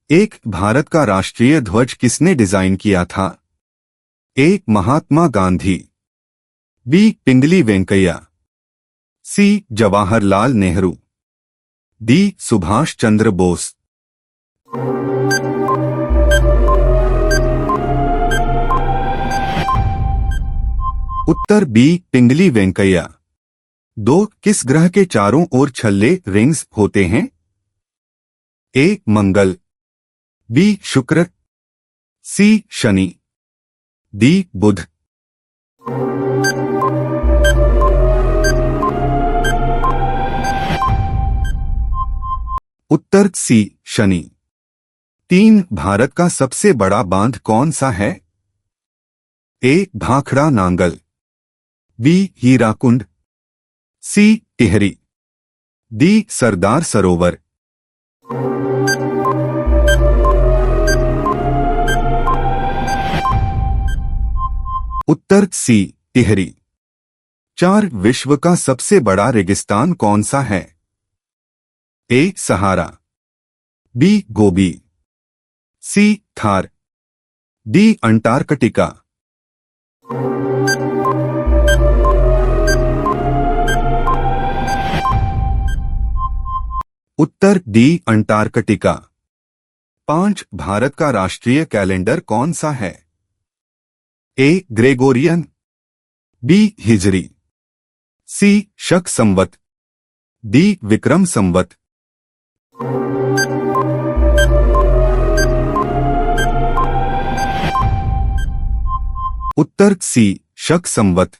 एक भारत का राष्ट्रीय ध्वज किसने डिजाइन किया था? ए. महात्मा गांधी, बी. पिंगली वेंकैया, सी. जवाहरलाल नेहरू, डी. सुभाष चंद्र बोस। उत्तर बी. पिंगली वेंकैया। 2. किस ग्रह के चारों ओर छल्ले रिंग्स होते हैं? ए. मंगल, बी. शुक्र, सी. शनि, डी. बुध। उत्तर सी. शनि। 3. भारत का सबसे बड़ा बांध कौन सा है? ए. भाखड़ा नांगल, बी. हीराकुंड, सी. टिहरी, डी. सरदार सरोवर। उत्तर सी. टिहरी। 4. विश्व का सबसे बड़ा रेगिस्तान कौन सा है? A. Sahara, B. Gobi, C. Thar, D. Antarctica. उत्तर डी. अंटार्कटिका। 5. भारत का राष्ट्रीय कैलेंडर कौन सा है? A. Gregorian, B. Hijri, C. Shaka Samvat, D. Vikram Samvat. उत्तर सी. शक संवत।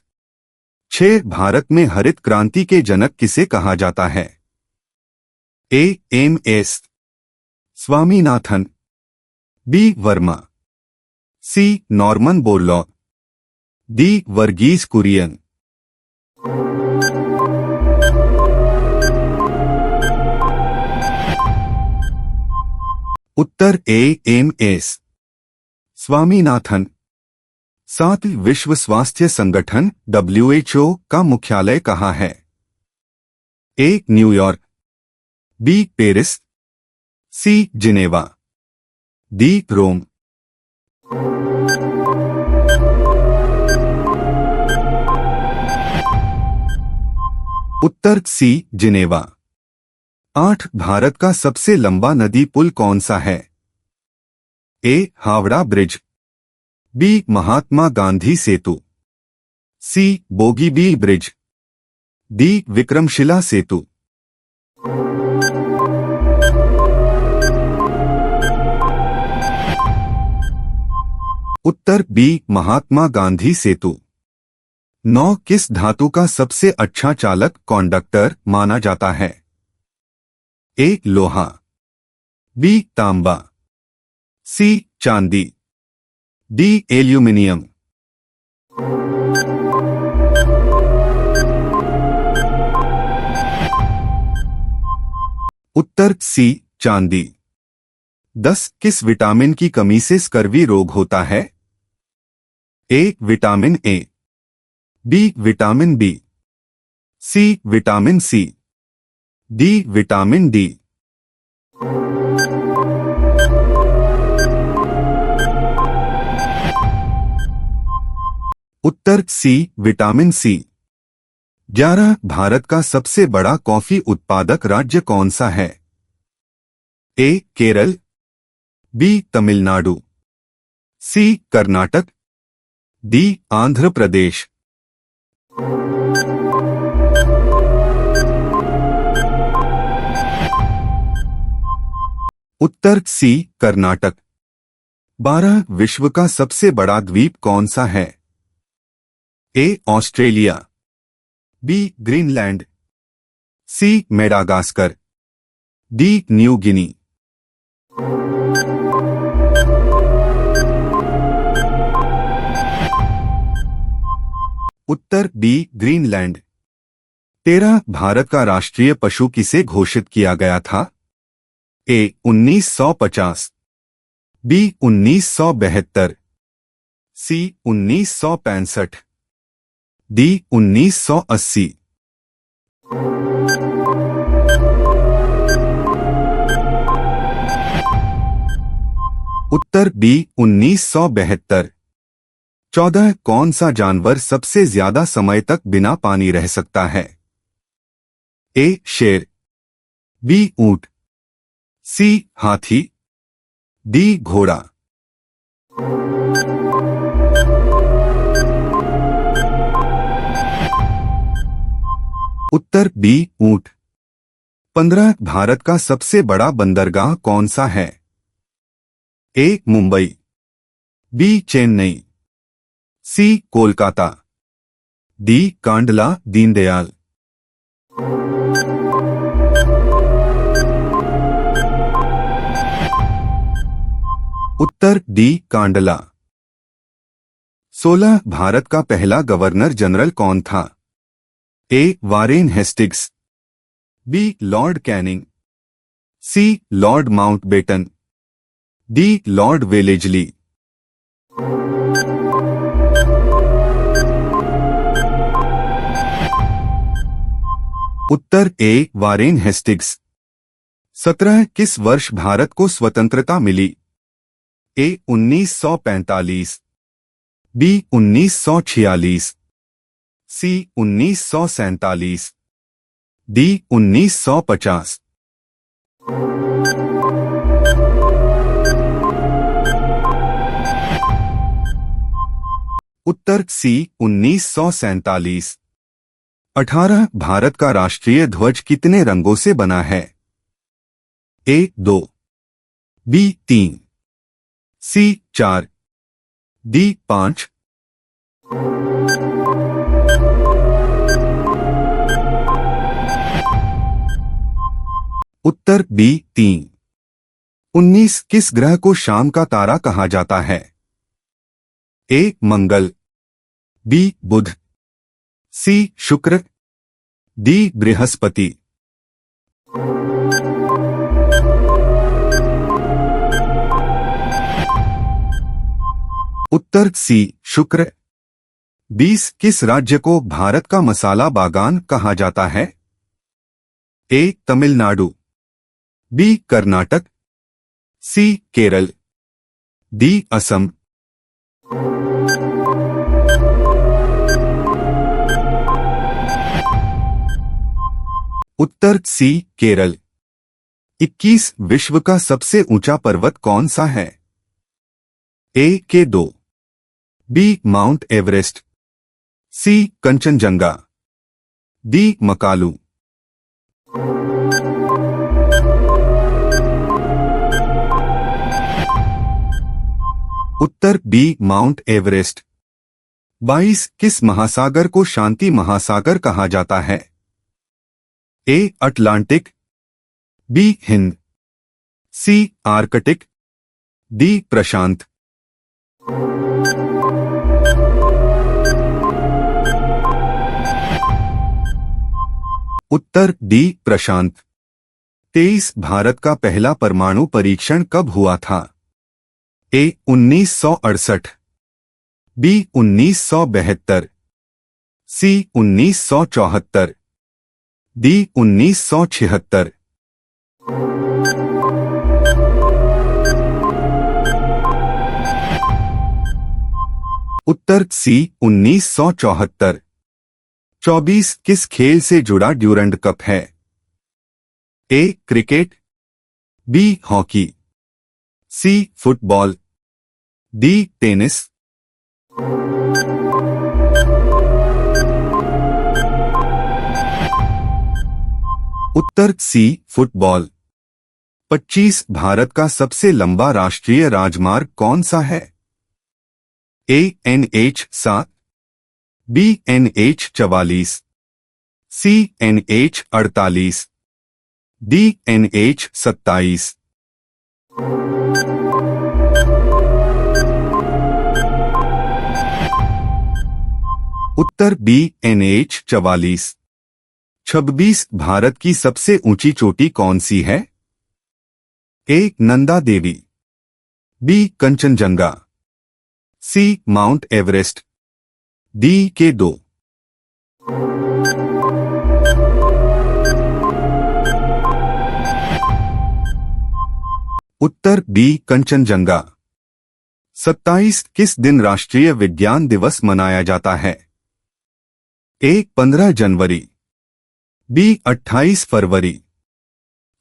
6. भारत में हरित क्रांति के जनक किसे कहा जाता है? A. M. S. Swaminathan, B. Verma, C. Norman Borlaug, D. Varghese Kurien. उत्तर ए. एम. एस. स्वामीनाथन। 7. विश्व स्वास्थ्य संगठन WHO का मुख्यालय कहाँ है? A. New York, B. Paris, C. Geneva, D. Rome. उत्तर सी. जिनेवा। 8. भारत का सबसे लंबा नदी पुल कौन सा है? A. Howrah bridge, B. Mahatma Gandhi Setu, C. Bogibeel bridge, D. Vikramshila Setu. उत्तर बी. महात्मा गांधी सेतु। 9. किस धातु का सबसे अच्छा चालक कंडक्टर माना जाता है? ए. लोहा, बी. तांबा, सी. चांदी, डी. एल्यूमिनियम। उत्तर सी. चांदी। 10. किस विटामिन की कमी से स्कर्वी रोग होता है? A. Vitamin A, B. Vitamin B, C. Vitamin C, D. Vitamin D. उत्तर सी. Vitamin C. 11. भारत का सबसे बड़ा कॉफी उत्पादक राज्य कौन सा है? A. Kerala, B. Tamil Nadu, C. Karnataka, D. Andhra Pradesh. उत्तर सी. कर्नाटक। 12. विश्व का सबसे बड़ा द्वीप कौन सा है? A. Australia, B. Greenland, C. Madagascar, D. New Guinea. उत्तर बी. ग्रीनलैंड। 13. भारत का राष्ट्रीय पशु किसे घोषित किया गया था? ए. 1950, बी. 1972, सी. 1965, डी. 1980। उत्तर बी 1972। 14 कौन सा जानवर सबसे ज्यादा समय तक बिना पानी रह सकता है? ए शेर, बी ऊंट, सी हाथी, डी घोड़ा। उत्तर बी ऊंट। 15 भारत का सबसे बड़ा बंदरगाह कौन सा है? A Mumbai, B Chennai, C Kolkata, D Kandla Deendayal. उत्तर डी कांडला। 16 भारत का पहला गवर्नर जनरल कौन था? A Warren Hastings, B lord Canning, C lord Mountbatten, D lord Wellesley. उत्तर ए वारेन हेस्टिंग्स। 17 किस वर्ष भारत को स्वतंत्रता मिली? A 1945, B 1946, C 1947, D 1950। उत्तर सी 1947। 18 भारत का राष्ट्रीय ध्वज कितने रंगों से बना है? A 2, B 3, C 4, D 5। Uttar B 3। 19 किस ग्रह को शाम का तारा कहा जाता है? ए मंगल, बी बुध, सी शुक्र, डी बृहस्पति। उत्तर सी शुक्र। 20 किस राज्य को भारत का मसाला बागान कहा जाता है? A Tamil Nadu, B Karnataka, C Kerala, D Assam. उत्तर सी केरल। 21 विश्व का सबसे ऊंचा पर्वत कौन सा है? A K2, B mount Everest, C Kanchenjunga, D Makalu. उत्तर बी माउंट एवरेस्ट। 22 किस महासागर को शांति महासागर कहा जाता है? A Atlantic, B Hind, C Arctic, D प्रशांत। उत्तर डी प्रशांत। 23 भारत का पहला परमाणु परीक्षण कब हुआ था? ए 1968, बी 1972, सी 1974, डी 1976। उत्तर सी 1974। 24 किस खेल से जुड़ा ड्यूरंड कप है? A cricket, B hockey, C football, D tennis. उत्तर सी फुटबॉल। 25 भारत का सबसे लंबा राष्ट्रीय राजमार्ग कौन सा है? A NH7, B NH44, C NH48, D NH27। उत्तर बी NH44। 26 भारत की सबसे ऊंची चोटी कौन सी है? A Nanda Devi, B Kanchenjunga, C mount Everest, D K2। उत्तर बी कंचनजंगा। 27 किस दिन राष्ट्रीय विज्ञान दिवस मनाया जाता है? ए 15 जनवरी, बी 28 फरवरी,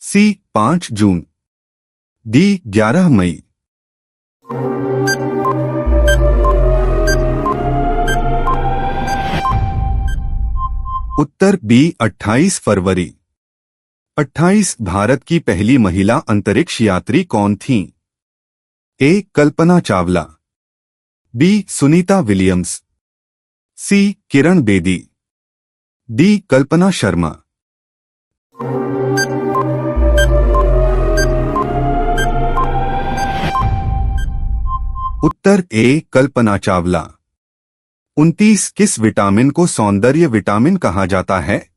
सी 5 जून, डी 11 मई। उत्तर बी 28 फरवरी। 28 भारत की पहली महिला अंतरिक्ष यात्री कौन थीं? A Kalpana Chawla, B Sunita Williams, C Kiran Bedi, D Kalpana Sharma. उत्तर ए कल्पना चावला। 29 किस विटामिन को सौंदर्य विटामिन कहा जाता है?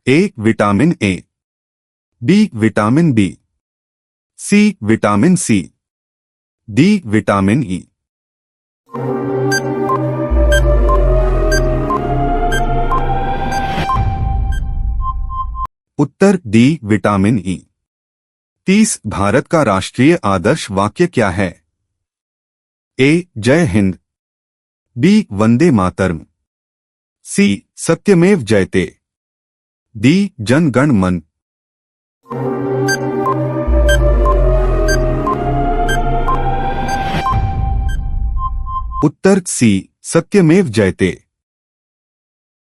A vitamin A, B vitamin B, C vitamin C, D vitamin E. उत्तर डी विटामिन ई। 30 भारत का राष्ट्रीय आदर्श वाक्य क्या है? ए जय हिंद, बी वंदे मातरम, सी सत्यमेव जयते, डी जन गण मन। उत्तर सी सत्यमेव जयते।